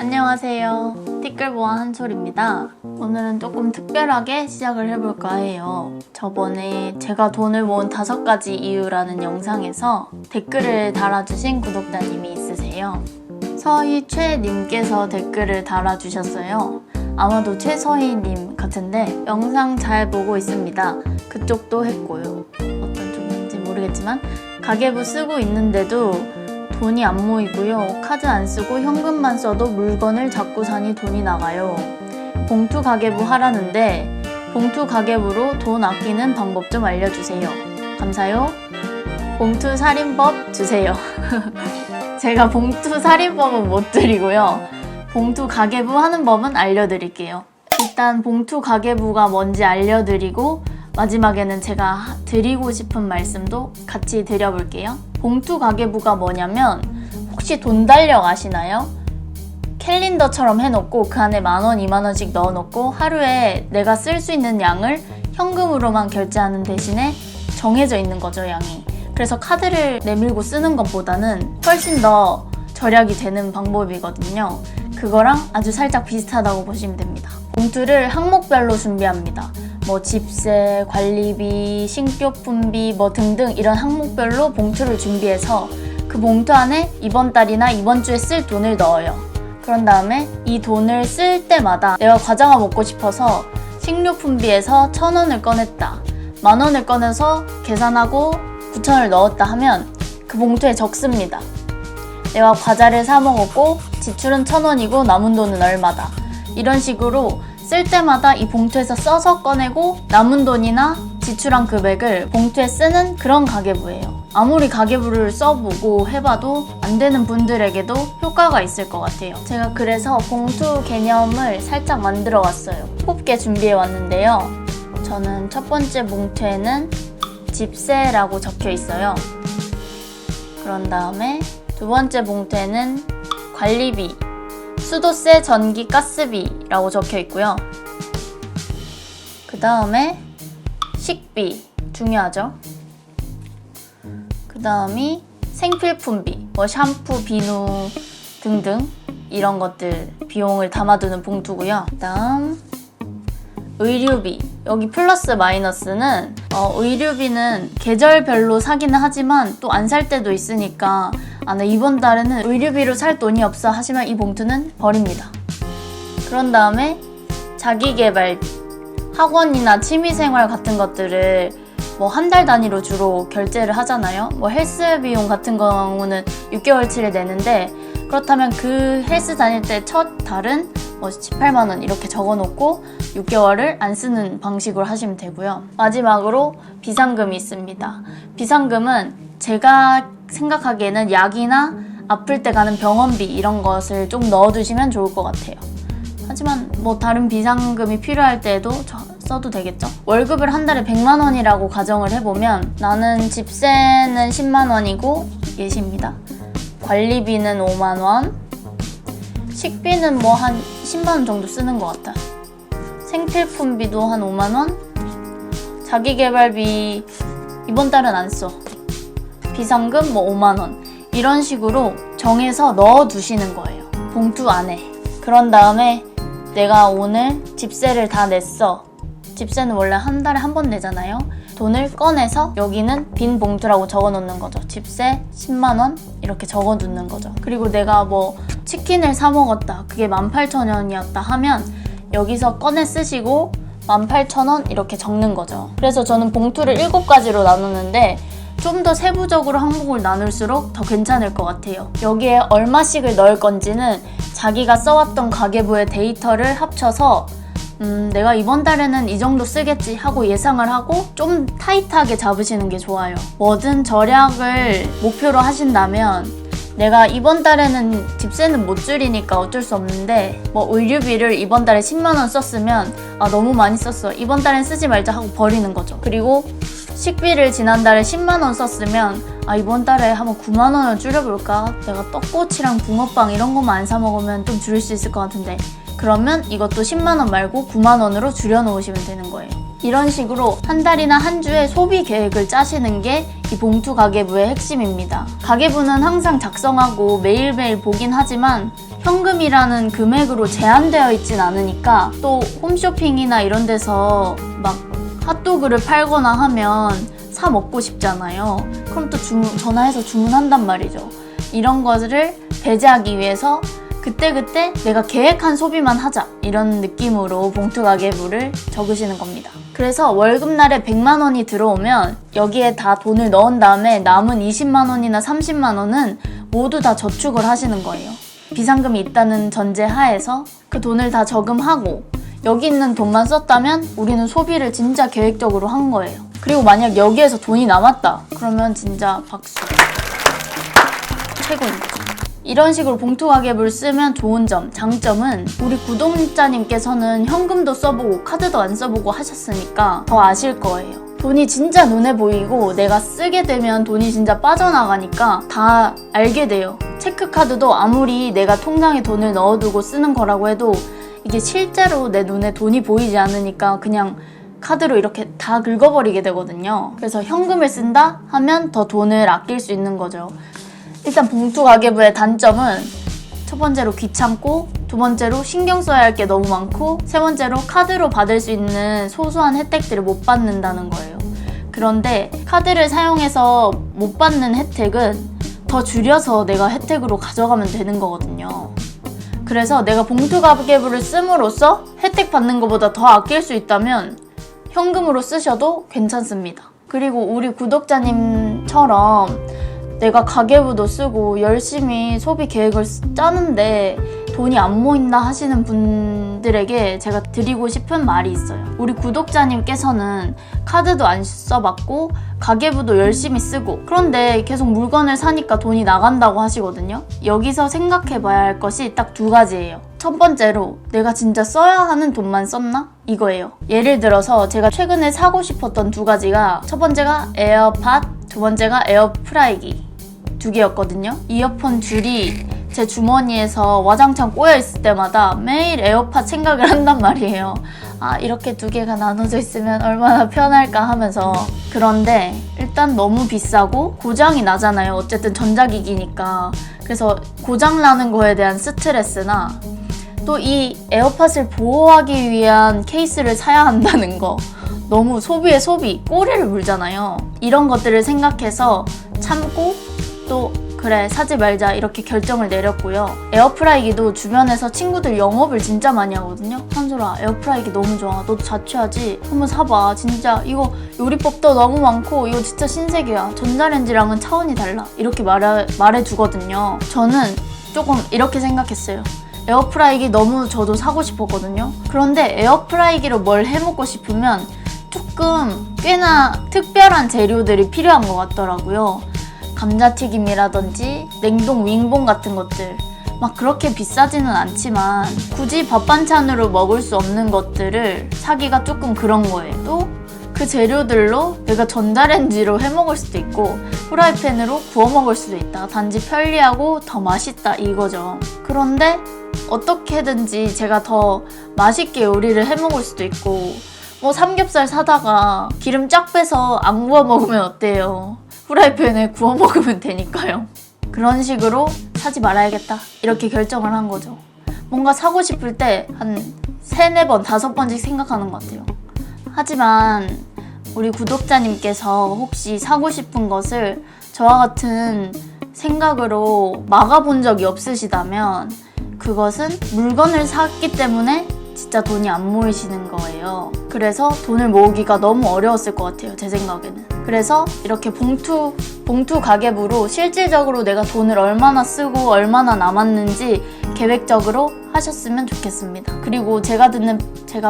안녕하세요. 티끌보안 한솔입니다. 오늘은 조금 특별하게 시작을 해볼까 해요. 저번에 제가 돈을 모은 5가지 이유라는 영상에서 댓글을 달아주신 구독자님이 있으세요. 서희최님께서 댓글을 달아주셨어요. 아마도 최서희님 같은데 영상 잘 보고 있습니다. 그쪽도 했고요. 어떤 쪽인지 모르겠지만 가계부 쓰고 있는데도 돈이 안 모이고요. 카드 안 쓰고 현금만 써도 물건을 자꾸 사니 돈이 나가요. 봉투 가계부 하라는데 봉투 가계부로 돈 아끼는 방법 좀 알려주세요. 감사요. 봉투 살인법 주세요. 제가 봉투 살인법은 못 드리고요. 봉투 가계부 하는 법은 알려드릴게요. 일단 봉투 가계부가 뭔지 알려드리고 마지막에는 제가 드리고 싶은 말씀도 같이 드려볼게요. 봉투 가계부가 뭐냐면 혹시 돈 달력 아시나요? 캘린더처럼 해놓고 그 안에 10,000원, 20,000원씩 넣어놓고 하루에 내가 쓸 수 있는 양을 현금으로만 결제하는 대신에 정해져 있는 거죠, 양이. 그래서 카드를 내밀고 쓰는 것보다는 훨씬 더 절약이 되는 방법이거든요. 그거랑 아주 살짝 비슷하다고 보시면 됩니다. 봉투를 항목별로 준비합니다. 뭐 집세, 관리비, 식료품비 뭐 등등 이런 항목별로 봉투를 준비해서 그 봉투 안에 이번 달이나 이번 주에 쓸 돈을 넣어요. 그런 다음에 이 돈을 쓸 때마다 내가 과자가 먹고 싶어서 식료품비에서 1,000원을 꺼냈다. 10,000원을 꺼내서 계산하고 9,000원을 넣었다 하면 그 봉투에 적습니다. 내가 과자를 사 먹었고 지출은 1,000원이고 남은 돈은 얼마다. 이런 식으로 쓸 때마다 이 봉투에서 써서 꺼내고 남은 돈이나 지출한 금액을 봉투에 쓰는 그런 가계부예요. 아무리 가계부를 써보고 해봐도 안 되는 분들에게도 효과가 있을 것 같아요. 제가 그래서 봉투 개념을 살짝 만들어 왔어요. 뽑게 준비해 왔는데요. 저는 첫 번째 봉투에는 집세라고 적혀 있어요. 그런 다음에 두 번째 봉투에는 관리비, 수도세, 전기, 가스비라고 적혀 있고요. 그 다음에 식비, 중요하죠. 그 다음이 생필품비, 뭐 샴푸, 비누 등등 이런 것들 비용을 담아두는 봉투고요. 그 다음 의류비, 여기 플러스 마이너스는 의류비는 계절별로 사기는 하지만 또 안 살 때도 있으니까 나 이번 달에는 의류비로 살 돈이 없어 하시면 이 봉투는 버립니다. 그런 다음에 자기계발비, 학원이나 취미생활 같은 것들을 뭐 한 달 단위로 주로 결제를 하잖아요. 뭐 헬스 비용 같은 경우는 6개월치를 내는데 그렇다면 그 헬스 다닐 때 첫 달은 뭐 18만 원 이렇게 적어놓고 6개월을 안 쓰는 방식으로 하시면 되고요. 마지막으로 비상금이 있습니다. 비상금은 제가 생각하기에는 약이나 아플 때 가는 병원비 이런 것을 좀 넣어두시면 좋을 것 같아요. 하지만 뭐 다른 비상금이 필요할 때에도 써도 되겠죠? 월급을 한 달에 100만 원이라고 가정을 해보면 나는 집세는 10만 원이고 예시입니다. 관리비는 5만 원, 식비는 뭐 한 10만 원 정도 쓰는 것 같아. 생필품비도 한 5만 원, 자기계발비 이번 달은 안 써. 비상금 뭐 5만 원 이런 식으로 정해서 넣어두시는 거예요. 봉투 안에. 그런 다음에 내가 오늘 집세를 다 냈어. 집세는 원래 한 달에 한 번 내잖아요. 돈을 꺼내서 여기는 빈 봉투라고 적어놓는 거죠. 집세 10만 원 이렇게 적어두는 거죠. 그리고 내가 뭐 치킨을 사 먹었다. 그게 18,000원이었다 하면 여기서 꺼내 쓰시고 18,000원 이렇게 적는 거죠. 그래서 저는 봉투를 7가지로 나누는데 좀 더 세부적으로 항목을 나눌수록 더 괜찮을 것 같아요. 여기에 얼마씩을 넣을 건지는 자기가 써왔던 가계부의 데이터를 합쳐서 내가 이번 달에는 이 정도 쓰겠지 하고 예상을 하고 좀 타이트하게 잡으시는 게 좋아요. 뭐든 절약을 목표로 하신다면 내가 이번 달에는 집세는 못 줄이니까 어쩔 수 없는데 뭐 의류비를 이번 달에 10만 원 썼으면 너무 많이 썼어. 이번 달엔 쓰지 말자 하고 버리는 거죠. 그리고 식비를 지난달에 10만 원 썼으면 이번 달에 한번 9만 원을 줄여볼까? 내가 떡꼬치랑 붕어빵 이런 것만 안 사 먹으면 좀 줄일 수 있을 것 같은데 그러면 이것도 10만 원 말고 9만 원으로 줄여놓으시면 되는 거예요. 이런 식으로 한 달이나 한 주에 소비 계획을 짜시는 게 이 봉투 가계부의 핵심입니다. 가계부는 항상 작성하고 매일매일 보긴 하지만 현금이라는 금액으로 제한되어 있진 않으니까 또 홈쇼핑이나 이런 데서 막 핫도그를 팔거나 하면 사 먹고 싶잖아요. 그럼 또 전화해서 주문한단 말이죠. 이런 것을 배제하기 위해서 그때그때 내가 계획한 소비만 하자, 이런 느낌으로 봉투 가계부를 적으시는 겁니다. 그래서 월급날에 100만 원이 들어오면 여기에 다 돈을 넣은 다음에 남은 20만 원이나 30만 원은 모두 다 저축을 하시는 거예요. 비상금이 있다는 전제 하에서 그 돈을 다 저금하고 여기 있는 돈만 썼다면 우리는 소비를 진짜 계획적으로 한 거예요. 그리고 만약 여기에서 돈이 남았다, 그러면 진짜 박수. 최고인 거죠. 이런 식으로 봉투 가계부를 쓰면 좋은 점, 장점은 우리 구독자님께서는 현금도 써보고 카드도 안 써보고 하셨으니까 더 아실 거예요. 돈이 진짜 눈에 보이고 내가 쓰게 되면 돈이 진짜 빠져나가니까 다 알게 돼요. 체크카드도 아무리 내가 통장에 돈을 넣어두고 쓰는 거라고 해도 이게 실제로 내 눈에 돈이 보이지 않으니까 그냥 카드로 이렇게 다 긁어버리게 되거든요. 그래서 현금을 쓴다 하면 더 돈을 아낄 수 있는 거죠. 일단 봉투 가계부의 단점은 첫 번째로 귀찮고, 두 번째로 신경 써야 할 게 너무 많고, 세 번째로 카드로 받을 수 있는 소소한 혜택들을 못 받는다는 거예요. 그런데 카드를 사용해서 못 받는 혜택은 더 줄여서 내가 혜택으로 가져가면 되는 거거든요. 그래서 내가 봉투 가계부를 씀으로써 혜택 받는 것보다 더 아낄 수 있다면 현금으로 쓰셔도 괜찮습니다. 그리고 우리 구독자님처럼 내가 가계부도 쓰고 열심히 소비 계획을 짜는데 돈이 안 모인다 하시는 분들에게 제가 드리고 싶은 말이 있어요. 우리 구독자님께서는 카드도 안 써봤고 가계부도 열심히 쓰고, 그런데 계속 물건을 사니까 돈이 나간다고 하시거든요. 여기서 생각해봐야 할 것이 딱 두 가지예요. 첫 번째로 내가 진짜 써야 하는 돈만 썼나? 이거예요. 예를 들어서 제가 최근에 사고 싶었던 두 가지가, 첫 번째가 에어팟, 두 번째가 에어프라이기 두 개였거든요. 이어폰 줄이 제 주머니에서 와장창 꼬여있을 때마다 매일 에어팟 생각을 한단 말이에요. 아, 이렇게 두 개가 나눠져 있으면 얼마나 편할까 하면서. 그런데 일단 너무 비싸고 고장이 나잖아요. 어쨌든 전자기기니까. 그래서 고장 나는 거에 대한 스트레스나 또 이 에어팟을 보호하기 위한 케이스를 사야 한다는 거, 너무 소비에 소비, 꼬리를 물잖아요. 이런 것들을 생각해서 참고 또 그래 사지 말자 이렇게 결정을 내렸고요. 에어프라이기도 주변에서 친구들 영업을 진짜 많이 하거든요. 한솔아, 에어프라이기 너무 좋아, 너도 자취하지? 한번 사봐. 진짜 이거 요리법도 너무 많고 이거 진짜 신세계야. 전자레인지랑은 차원이 달라. 이렇게 말해주거든요. 저는 조금 이렇게 생각했어요. 에어프라이기 너무 저도 사고 싶었거든요. 그런데 에어프라이기로 뭘 해먹고 싶으면 조금 꽤나 특별한 재료들이 필요한 것 같더라고요. 감자튀김이라든지 냉동 윙봉 같은 것들, 막 그렇게 비싸지는 않지만 굳이 밥 반찬으로 먹을 수 없는 것들을 사기가 조금 그런 거예요. 또 그 재료들로 내가 전자레인지로 해먹을 수도 있고 프라이팬으로 구워 먹을 수도 있다. 단지 편리하고 더 맛있다 이거죠. 그런데 어떻게든지 제가 더 맛있게 요리를 해먹을 수도 있고, 뭐 삼겹살 사다가 기름 쫙 빼서 안 구워 먹으면 어때요? 프라이팬에 구워 먹으면 되니까요. 그런 식으로 사지 말아야겠다 이렇게 결정을 한 거죠. 뭔가 사고 싶을 때 한 3, 4번, 5번씩 생각하는 것 같아요. 하지만 우리 구독자님께서 혹시 사고 싶은 것을 저와 같은 생각으로 막아본 적이 없으시다면 그것은 물건을 샀기 때문에 진짜 돈이 안 모이시는 거예요. 그래서 돈을 모으기가 너무 어려웠을 것 같아요, 제 생각에는. 그래서 이렇게 봉투 가계부로 실질적으로 내가 돈을 얼마나 쓰고 얼마나 남았는지 계획적으로 하셨으면 좋겠습니다. 그리고 제가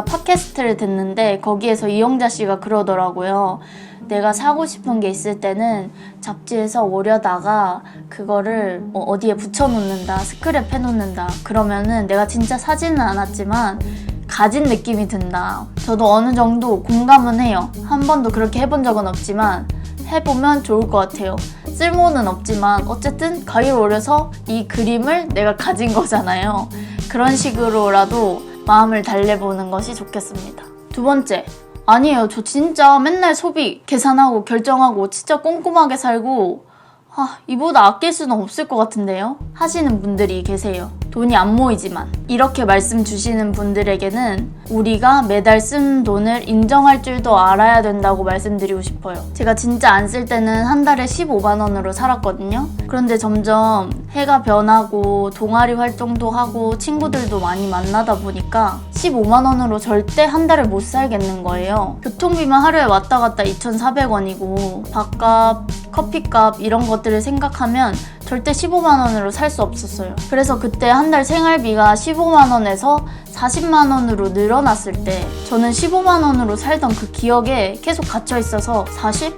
팟캐스트를 듣는데 거기에서 이영자 씨가 그러더라고요. 내가 사고 싶은 게 있을 때는 잡지에서 오려다가 그거를 어디에 붙여놓는다, 스크랩 해놓는다. 그러면은 내가 진짜 사지는 않았지만 가진 느낌이 든다. 저도 어느 정도 공감은 해요. 한 번도 그렇게 해본 적은 없지만 해보면 좋을 것 같아요. 쓸모는 없지만 어쨌든 가위를 오려서 이 그림을 내가 가진 거잖아요. 그런 식으로라도 마음을 달래보는 것이 좋겠습니다. 두 번째, 아니에요. 저 진짜 맨날 소비 계산하고 결정하고 진짜 꼼꼼하게 살고 이보다 아낄 수는 없을 것 같은데요? 하시는 분들이 계세요. 돈이 안 모이지만 이렇게 말씀 주시는 분들에게는 우리가 매달 쓴 돈을 인정할 줄도 알아야 된다고 말씀드리고 싶어요. 제가 진짜 안 쓸 때는 한 달에 15만 원으로 살았거든요. 그런데 점점 해가 변하고 동아리 활동도 하고 친구들도 많이 만나다 보니까 15만 원으로 절대 한 달을 못 살겠는 거예요. 교통비만 하루에 왔다 갔다 2,400원이고 밥값, 커피값 이런 것들을 생각하면 절대 15만 원으로 살 수 없었어요. 그래서 그때 한 달 생활비가 15만 원에서 40만 원으로 늘어났을 때 저는 15만 원으로 살던 그 기억에 계속 갇혀 있어서 40?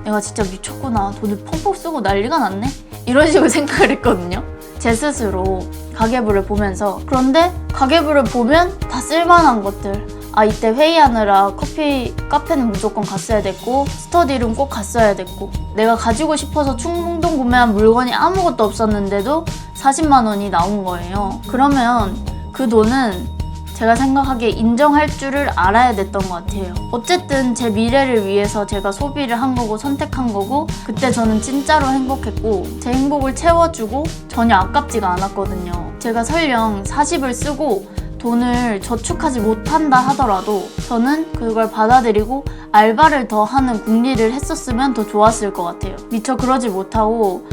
내가 진짜 미쳤구나. 돈을 펑펑 쓰고 난리가 났네? 이런 식으로 생각을 했거든요. 제 스스로 가계부를 보면서. 그런데 가계부를 보면 다 쓸만한 것들. 이때 회의하느라 카페는 무조건 갔어야 됐고 스터디룸 꼭 갔어야 됐고 내가 가지고 싶어서 충동 구매한 물건이 아무것도 없었는데도 40만 원이 나온 거예요. 그러면 그 돈은 제가 생각하기에 인정할 줄을 알아야 됐던 것 같아요. 어쨌든 제 미래를 위해서 제가 소비를 한 거고 선택한 거고 그때 저는 진짜로 행복했고 제 행복을 채워주고 전혀 아깝지가 않았거든요. 제가 설령 40을 쓰고 돈을 저축하지 못한다 하더라도 저는 그걸 받아들이고 알바를 더 하는 궁리를 했었으면 더 좋았을 것 같아요. 미처 그러지 못하고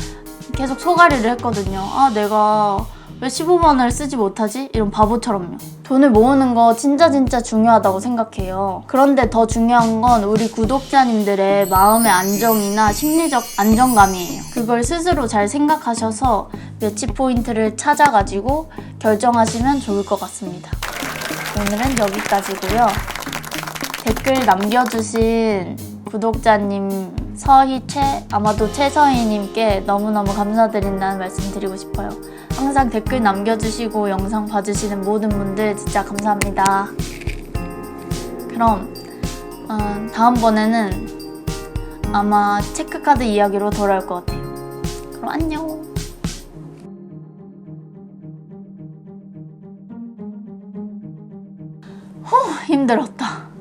계속 소가리를 했거든요. 내가 왜 15만 원을 쓰지 못하지? 이런 바보처럼요. 돈을 모으는 거 진짜 중요하다고 생각해요. 그런데 더 중요한 건 우리 구독자님들의 마음의 안정이나 심리적 안정감이에요. 그걸 스스로 잘 생각하셔서 매치 포인트를 찾아가지고 결정하시면 좋을 것 같습니다. 오늘은 여기까지고요. 댓글 남겨주신 구독자님 아마도 최서희님께 너무너무 감사드린다는 말씀 드리고 싶어요. 항상 댓글 남겨주시고 영상 봐주시는 모든 분들 진짜 감사합니다. 그럼 다음번에는 아마 체크카드 이야기로 돌아올 것 같아요. 그럼 안녕. 힘들었다.